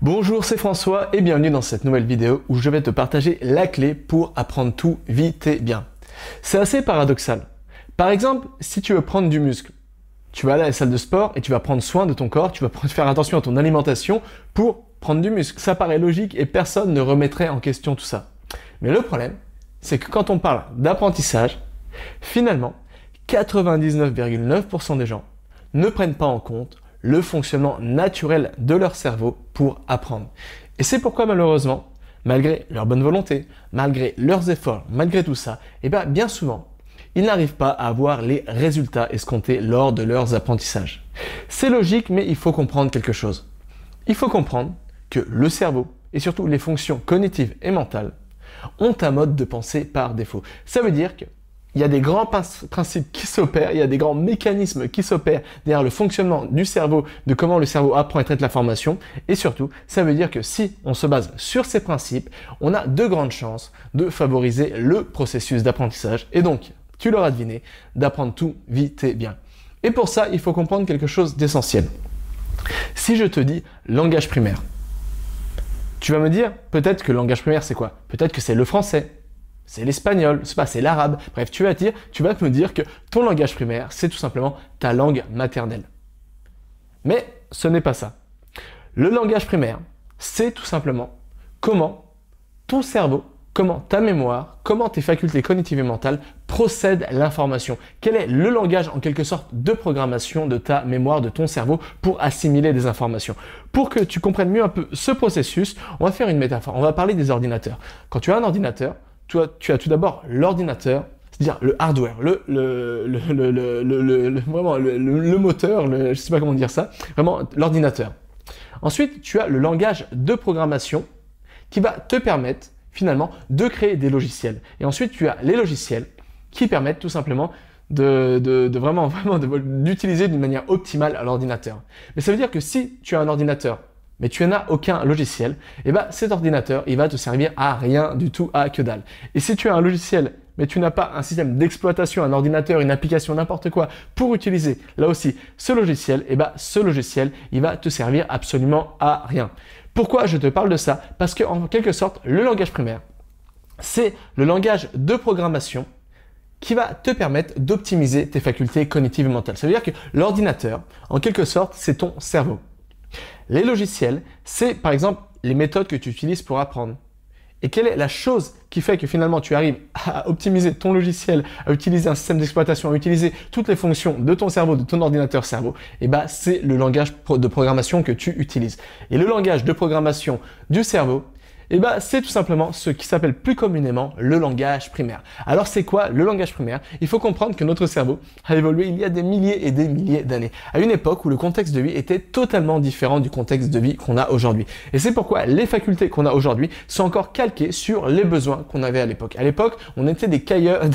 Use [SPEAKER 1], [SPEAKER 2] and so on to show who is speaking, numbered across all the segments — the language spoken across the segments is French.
[SPEAKER 1] Bonjour, c'est François et bienvenue dans cette nouvelle vidéo où je vais te partager la clé pour apprendre tout vite et bien. C'est assez paradoxal. Par exemple, si tu veux prendre du muscle, tu vas aller à la salle de sport et tu vas prendre soin de ton corps, tu vas faire attention à ton alimentation pour prendre du muscle. Ça paraît logique et personne ne remettrait en question tout ça. Mais le problème, c'est que quand on parle d'apprentissage, finalement, 99,9% des gens ne prennent pas en compte le fonctionnement naturel de leur cerveau pour apprendre. Et c'est pourquoi malheureusement, malgré leur bonne volonté, malgré leurs efforts, malgré tout ça, bien souvent, ils n'arrivent pas à avoir les résultats escomptés lors de leurs apprentissages. C'est logique, mais il faut comprendre quelque chose. Il faut comprendre que le cerveau, et surtout les fonctions cognitives et mentales, ont un mode de pensée par défaut. Ça veut dire que il y a des grands principes qui s'opèrent, il y a des grands mécanismes qui s'opèrent derrière le fonctionnement du cerveau, de comment le cerveau apprend et traite l'information. Et surtout, ça veut dire que si on se base sur ces principes, on a de grandes chances de favoriser le processus d'apprentissage et donc, tu l'auras deviné, d'apprendre tout vite et bien. Et pour ça, il faut comprendre quelque chose d'essentiel. Si je te dis langage primaire, tu vas me dire peut-être que le langage primaire c'est quoi? Peut-être que c'est le français. C'est l'espagnol, c'est l'arabe. Bref, tu vas me dire que ton langage primaire, c'est tout simplement ta langue maternelle. Mais ce n'est pas ça. Le langage primaire, c'est tout simplement comment ton cerveau, comment ta mémoire, comment tes facultés cognitives et mentales procèdent l'information. Quel est le langage en quelque sorte de programmation de ta mémoire, de ton cerveau pour assimiler des informations. Pour que tu comprennes mieux un peu ce processus, on va faire une métaphore. On va parler des ordinateurs. Quand tu as un ordinateur, tu as tout d'abord l'ordinateur, c'est-à-dire le hardware, vraiment le moteur, je ne sais pas comment dire ça, vraiment l'ordinateur. Ensuite, tu as le langage de programmation qui va te permettre finalement de créer des logiciels. Et ensuite, tu as les logiciels qui permettent tout simplement d'utiliser d'une manière optimale l'ordinateur. Mais ça veut dire que si tu as un ordinateur, mais tu n'as aucun logiciel, cet ordinateur, il va te servir à rien du tout, à que dalle. Et si tu as un logiciel, mais tu n'as pas un système d'exploitation, un ordinateur, une application, n'importe quoi, pour utiliser, là aussi, ce logiciel, il va te servir absolument à rien. Pourquoi je te parle de ça? Parce qu'en quelque sorte, le langage primaire, c'est le langage de programmation qui va te permettre d'optimiser tes facultés cognitives et mentales. Ça veut dire que l'ordinateur, en quelque sorte, c'est ton cerveau. Les logiciels, c'est par exemple les méthodes que tu utilises pour apprendre. Et quelle est la chose qui fait que finalement tu arrives à optimiser ton logiciel, à utiliser un système d'exploitation, à utiliser toutes les fonctions de ton cerveau, de ton ordinateur cerveau? C'est le langage de programmation que tu utilises. Et le langage de programmation du cerveau, c'est tout simplement ce qui s'appelle plus communément le langage primaire. Alors c'est quoi le langage primaire? Il faut comprendre que notre cerveau a évolué il y a des milliers et des milliers d'années, à une époque où le contexte de vie était totalement différent du contexte de vie qu'on a aujourd'hui. Et c'est pourquoi les facultés qu'on a aujourd'hui sont encore calquées sur les besoins qu'on avait à l'époque. À l'époque, on était des cueilleurs et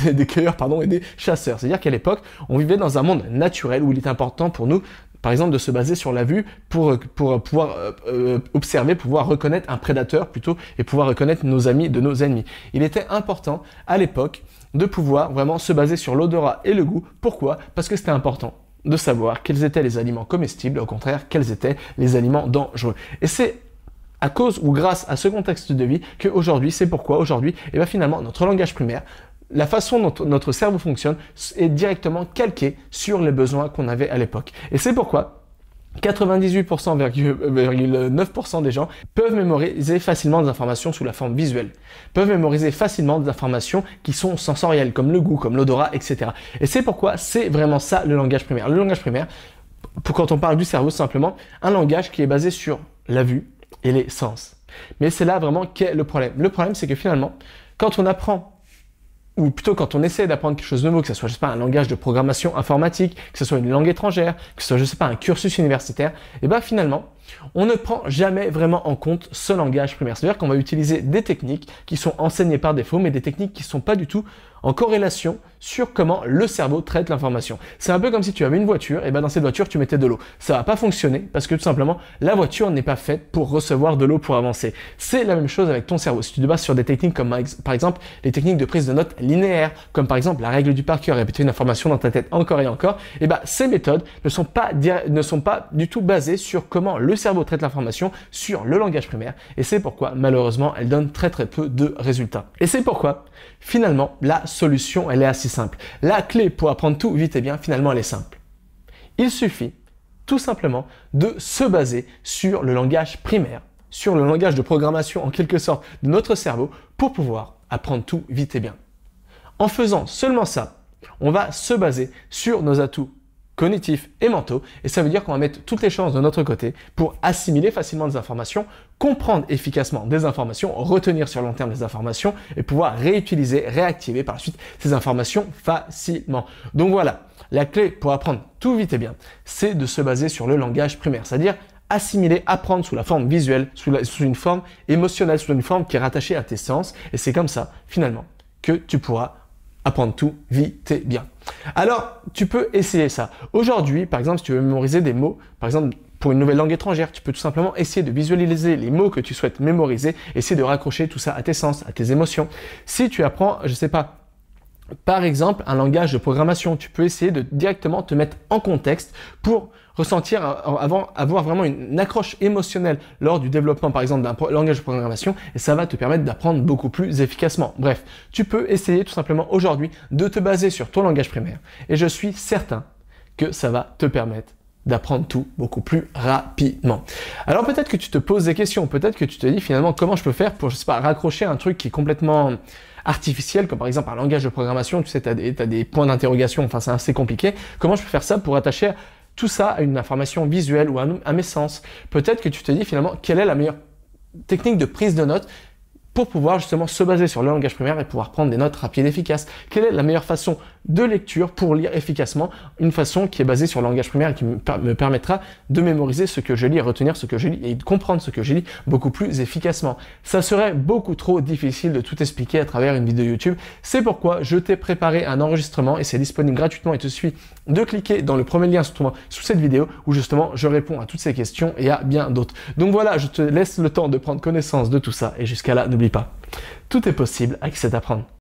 [SPEAKER 1] des chasseurs. C'est-à-dire qu'à l'époque, on vivait dans un monde naturel où il est important pour nous, par exemple, de se baser sur la vue pour pouvoir observer, pouvoir reconnaître un prédateur plutôt et pouvoir reconnaître nos amis de nos ennemis. Il était important à l'époque de pouvoir vraiment se baser sur l'odorat et le goût. Pourquoi? Parce que c'était important de savoir quels étaient les aliments comestibles, au contraire, quels étaient les aliments dangereux. Et c'est à cause ou grâce à ce contexte de vie qu'aujourd'hui, c'est pourquoi aujourd'hui, finalement, notre langage primaire, la façon dont notre cerveau fonctionne est directement calquée sur les besoins qu'on avait à l'époque. Et c'est pourquoi 98,9% des gens peuvent mémoriser facilement des informations sous la forme visuelle, peuvent mémoriser facilement des informations qui sont sensorielles, comme le goût, comme l'odorat, etc. Et c'est pourquoi c'est vraiment ça le langage primaire. Le langage primaire, quand on parle du cerveau, c'est simplement un langage qui est basé sur la vue et les sens. Mais c'est là vraiment qu'est le problème. Le problème, c'est que finalement, quand on apprend ou plutôt quand on essaie d'apprendre quelque chose de nouveau, que ce soit, un langage de programmation informatique, que ce soit une langue étrangère, que ce soit, un cursus universitaire, finalement, on ne prend jamais vraiment en compte ce langage primaire. C'est-à-dire qu'on va utiliser des techniques qui sont enseignées par défaut, mais des techniques qui ne sont pas du tout en corrélation sur comment le cerveau traite l'information. C'est un peu comme si tu avais une voiture, et dans cette voiture, tu mettais de l'eau. Ça va pas fonctionner parce que tout simplement, la voiture n'est pas faite pour recevoir de l'eau pour avancer. C'est la même chose avec ton cerveau. Si tu te bases sur des techniques comme par exemple les techniques de prise de notes linéaires, comme par exemple la règle du par cœur, répéter une information dans ta tête encore et encore, ces méthodes ne sont pas du tout basées sur comment le le cerveau traite l'information sur le langage primaire et c'est pourquoi malheureusement elle donne très peu de résultats. Et c'est pourquoi finalement la solution elle est assez simple. La clé pour apprendre tout vite et bien finalement elle est simple. Il suffit tout simplement de se baser sur le langage primaire, sur le langage de programmation en quelque sorte de notre cerveau pour pouvoir apprendre tout vite et bien. En faisant seulement ça, on va se baser sur nos atouts cognitifs et mentaux et ça veut dire qu'on va mettre toutes les chances de notre côté pour assimiler facilement des informations, comprendre efficacement des informations, retenir sur le long terme des informations et pouvoir réutiliser, réactiver par la suite ces informations facilement. Donc voilà, la clé pour apprendre tout vite et bien, c'est de se baser sur le langage primaire, c'est-à-dire assimiler, apprendre sous la forme visuelle, sous une forme émotionnelle, sous une forme qui est rattachée à tes sens et c'est comme ça finalement que tu pourras apprendre tout vite et bien. Alors, tu peux essayer ça. Aujourd'hui, par exemple, si tu veux mémoriser des mots, par exemple, pour une nouvelle langue étrangère, tu peux tout simplement essayer de visualiser les mots que tu souhaites mémoriser, essayer de raccrocher tout ça à tes sens, à tes émotions. Si tu apprends, je sais pas, par exemple, un langage de programmation, tu peux essayer de directement te mettre en contexte pour ressentir, avoir vraiment une accroche émotionnelle lors du développement, par exemple, d'un langage de programmation et ça va te permettre d'apprendre beaucoup plus efficacement. Bref, tu peux essayer tout simplement aujourd'hui de te baser sur ton langage primaire et je suis certain que ça va te permettre d'apprendre tout beaucoup plus rapidement. Alors peut-être que tu te poses des questions, peut-être que tu te dis finalement comment je peux faire pour, je sais pas, raccrocher un truc qui est complètement artificiel, comme par exemple un langage de programmation, tu sais, tu as des points d'interrogation, enfin c'est assez compliqué. Comment je peux faire ça pour attacher tout ça à une information visuelle ou à mes sens? Peut-être que tu te dis finalement quelle est la meilleure technique de prise de notes pour pouvoir justement se baser sur le langage primaire et pouvoir prendre des notes rapides et efficaces. Quelle est la meilleure façon de lecture pour lire efficacement, une façon qui est basée sur le langage primaire et qui me permettra de mémoriser ce que je lis, retenir ce que je lis et de comprendre ce que je lis beaucoup plus efficacement. Ça serait beaucoup trop difficile de tout expliquer à travers une vidéo YouTube. C'est pourquoi je t'ai préparé un enregistrement et c'est disponible gratuitement. Il te suffit de cliquer dans le premier lien sous cette vidéo où justement je réponds à toutes ces questions et à bien d'autres. Donc voilà, je te laisse le temps de prendre connaissance de tout ça et jusqu'à là, n'oublie pas, tout est possible avec cet apprendre.